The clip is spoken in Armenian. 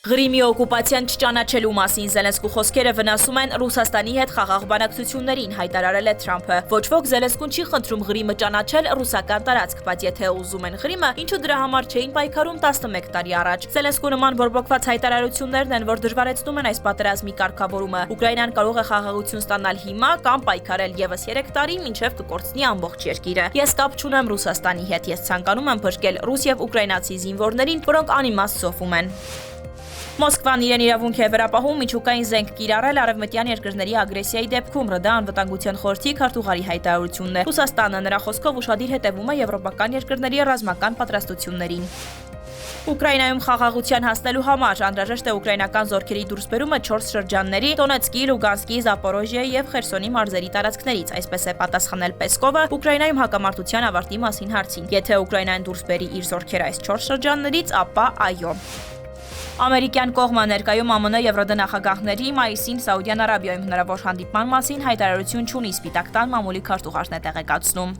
Ղրիմի օկուպացիան չճանաչելու մասին Զելենսկու խոսքերը վնասում են Ռուսաստանի հետ խաղաղ բանակցություններին, հայտարարել է Թրամփը։ Ոչ ոք Զելենսկուն չի խնդրում Ղրիմը ճանաչել ռուսական տարածք, բայց եթե ուզում են Ղրիմը, ինչու դրա համար չէին պայքարում 11 տարի առաջ։ Զելենսկու նման բորբոքված հայտարարություններն են, որ դժվարեցնում են այս պատերազմի կարգավորումը։ Ուկրաինան կարող է խաղաղություն ստանալ հիմա կամ պայքարել եւս 3 տարի, մինչև կկորցնի ամբողջ երկիրը։ Ես կապ չունեմ Ռուսաստանի հետ, ես ցանկանում եմ փրկել ռուս եւ ուկրաինացի զինվորներին, որոնք անիմաստ սովում են։ Մոսկվան իրեն իրավունք է վերապահում միջուկային զենք կիրառել արևմտյան երկրների ագրեսիայի դեպքում, ՌԴ անվտանգության խորհրդի քարտուղարի հայտարարությունն է։ Ռուսաստանը նրա խոսքով ուշադիր հետևում է եվրոպական երկրների ռազմական պատրաստություններին։ Ուկրաինայում խաղաղության հասնելու համար անհրաժեշտ է ուկրաինական զորքերի դուրսբերումը 4 շրջանների՝ Դոնեցկի, Լուգանսկի, Զապորոժիեի եւ Խերսոնի մարզերի տարածքներից, այսպես է պատասխանել Պեսկովը Ուկրաինայում հակամարտության ավարտի մասին հարցին։ Եթե Ուկրաինան դուրս բերի իր զորքերը այս 4 շրջաններից, ապա այո։ Ամերիկյան կողմը ներկայում ԱՄՆ եւ ՌԴ նախագահների մայիսին Սաուդյան Արաբիայում հնարավոր հանդիպման մասին հայտարարություն չունի, Սպիտակ տան մամուլի քարտուղարն է տեղեկացնում։